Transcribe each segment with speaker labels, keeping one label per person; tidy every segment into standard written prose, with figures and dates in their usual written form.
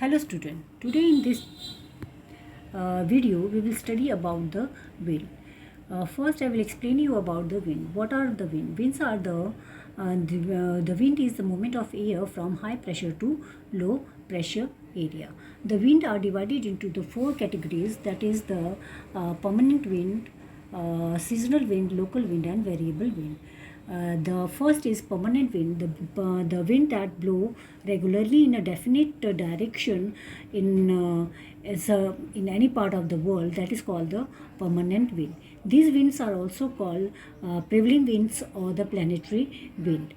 Speaker 1: Hello student, today in this video we will study about the wind. First I will explain you about the wind. What are the wind? Winds are the wind is the movement of air from high pressure to low pressure area. The wind are divided into the four categories, that is the permanent wind, seasonal wind, local wind and variable wind. The first is permanent wind, the wind that blow regularly in a definite direction in any part of the world, that is called the permanent wind. These winds are also called prevailing winds or the planetary wind.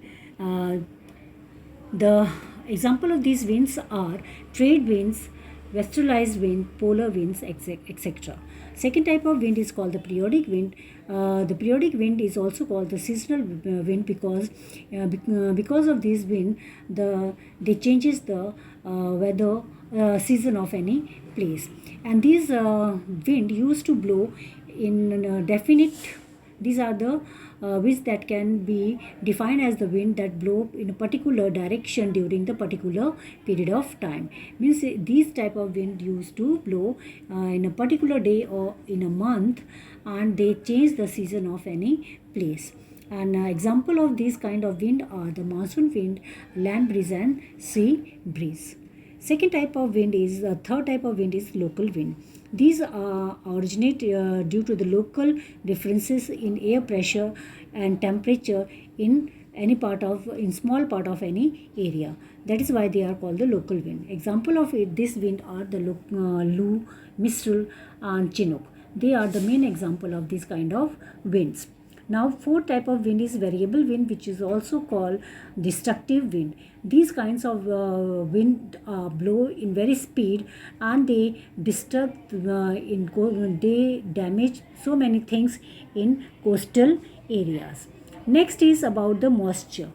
Speaker 1: The example of these winds are trade winds, westerlies wind, polar winds, etc. Second type of wind is called the periodic wind. The periodic wind is also called the seasonal wind because of this wind they changes the weather season of any place, and these wind used to blow in definite. These are the winds that can be defined as the wind that blow in a particular direction during the particular period of time. Means these type of wind used to blow in a particular day or in a month, and they change the season of any place. An example of these kind of wind are the monsoon wind, land breeze and sea breeze. Second type of wind is third type of wind is local wind. These originate due to the local differences in air pressure and temperature in small part of any area. That is why they are called the local wind. Example of this wind are the Lu, Mistral and Chinook. They are the main example of this kind of winds. Now, fourth type of wind is variable wind, which is also called destructive wind. These kinds of wind blow in very speed, and they disturb they damage so many things in coastal areas. Next is about the moisture.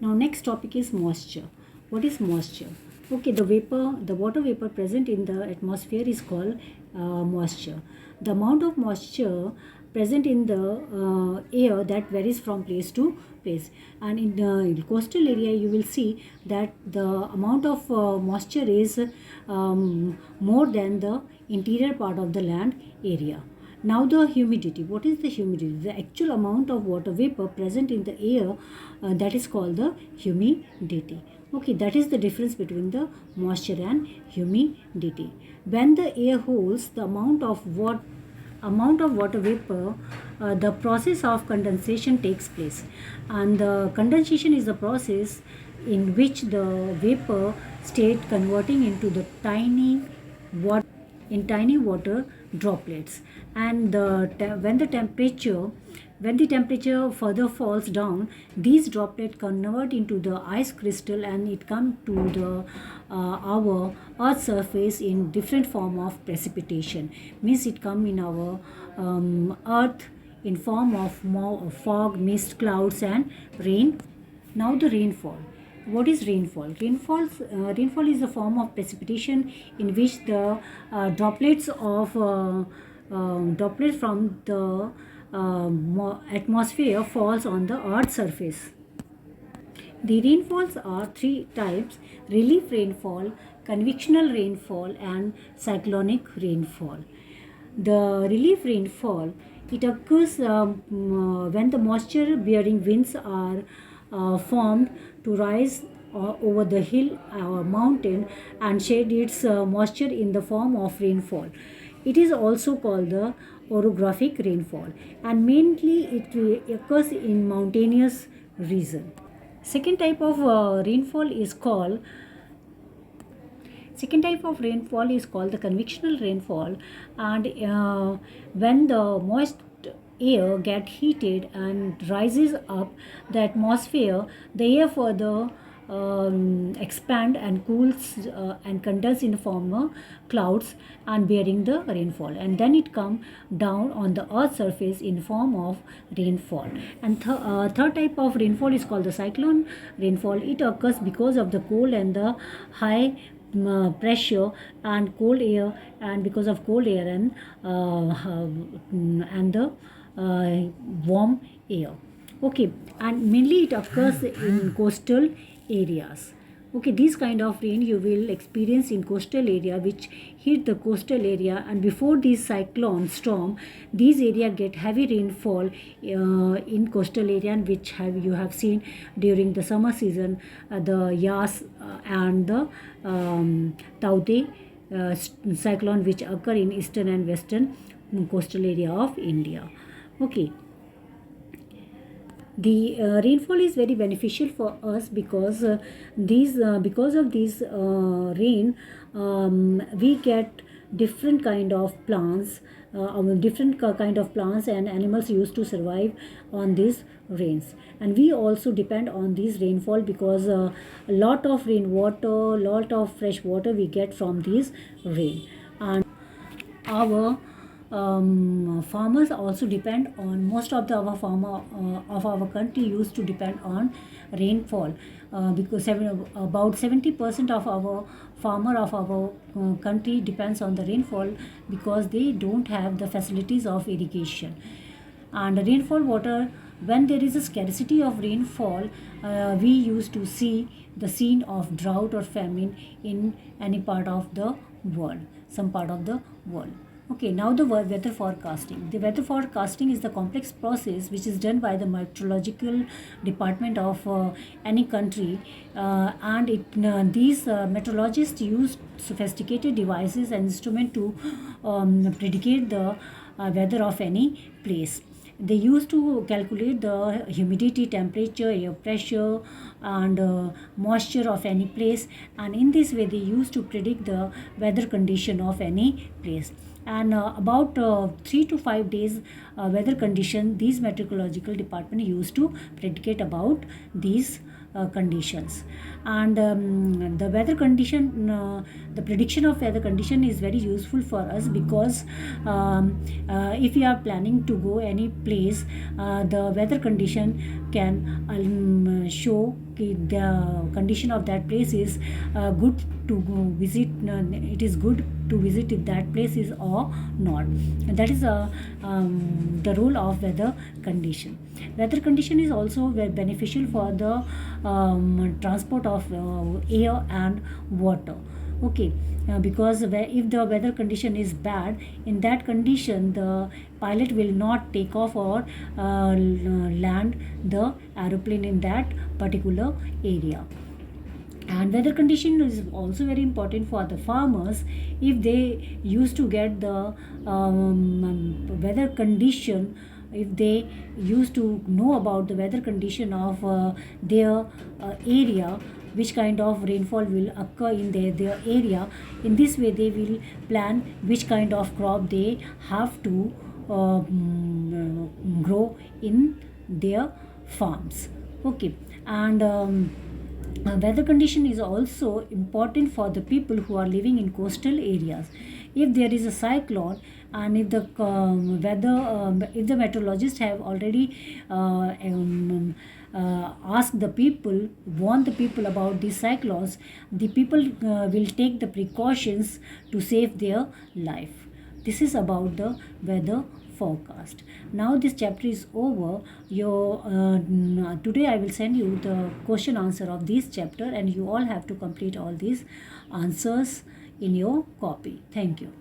Speaker 1: Now, next topic is moisture. What is moisture? Okay, the water vapor present in the atmosphere is called moisture. The amount of moisture present in the air that varies from place to place, and in the coastal area you will see that the amount of moisture is more than the interior part of the land area. Now the humidity. What is the humidity? The actual amount of water vapor present in the air, that is called the humidity. Okay, that is the difference between the moisture and humidity. When the air holds the amount of water vapor, the process of condensation takes place, and the condensation is the process in which the vapor state converting into the tiny water droplets, and when the temperature further falls down, these droplets convert into the ice crystal, and it comes to the our earth surface in different form of precipitation. Means it come in our earth in form of more fog, mist, clouds and rain. Now the rainfall. What is rainfall? Rainfall is a form of precipitation in which the droplets from the atmosphere falls on the earth's surface. The rainfalls are three types: relief rainfall, convectional rainfall and cyclonic rainfall. The relief rainfall, it occurs when the moisture bearing winds are formed to rise over the hill or mountain and shed its moisture in the form of rainfall. It is also called the orographic rainfall, and mainly it occurs in mountainous region. Second type of rainfall is called the convectional rainfall, and when the moist air get heated and rises up the atmosphere, the air further expand and cools and condense in the form of clouds and bearing the rainfall, and then it come down on the earth's surface in form of rainfall. And third type of rainfall is called the cyclone rainfall. It occurs because of the cold and the high pressure and cold air, and because of cold air and the warm air. Okay, and mainly it occurs in coastal areas. Okay, this kind of rain you will experience in coastal area which hit the coastal area, and before this cyclone storm, these area get heavy rainfall in coastal area, and which you have seen during the summer season, the Yas and the Taute cyclone which occur in eastern and western coastal area of India. Okay, the rainfall is very beneficial for us because because of this rain, we get different kind of plants, kind of plants and animals used to survive on these rains. And we also depend on this rainfall because a lot of rainwater, lot of fresh water we get from this rain. And our farmers also depend on, most of the our farmer of our country used to depend on rainfall, because about 70% of our farmer of our country depends on the rainfall because they don't have the facilities of irrigation. And rainfall water, when there is a scarcity of rainfall, we used to see the scene of drought or famine in any part of the world, some part of the world. Okay, now the weather forecasting. The weather forecasting is the complex process which is done by the meteorological department of any country, and these meteorologists use sophisticated devices and instruments to predicate the weather of any place. They used to calculate the humidity, temperature, air pressure, and moisture of any place, and in this way they used to predict the weather condition of any place. And about 3 to 5 days weather condition, these meteorological department used to predicate about these conditions. And the weather condition, the prediction of weather condition is very useful for us because if we are planning to go any place, the weather condition can show the condition of that place is good to go visit, it is good to visit if that place is or not. And that is the role of weather condition. Weather condition is also very beneficial for the transport of air and water. Okay, because if the weather condition is bad, in that condition the pilot will not take off or land the aeroplane in that particular area. And weather condition is also very important for the farmers. If they used to get the weather condition, if they used to know about the weather condition of their area, which kind of rainfall will occur in their area, in this way they will plan which kind of crop they have to grow in their farms. Okay, and weather condition is also important for the people who are living in coastal areas. If there is a cyclone, and if the if the meteorologists have already asked the people, warn the people about these cyclones, the people will take the precautions to save their life. This is about the weather forecast. Now this chapter is over. Today I will send you the question answer of this chapter, and you all have to complete all these answers in your copy. Thank you.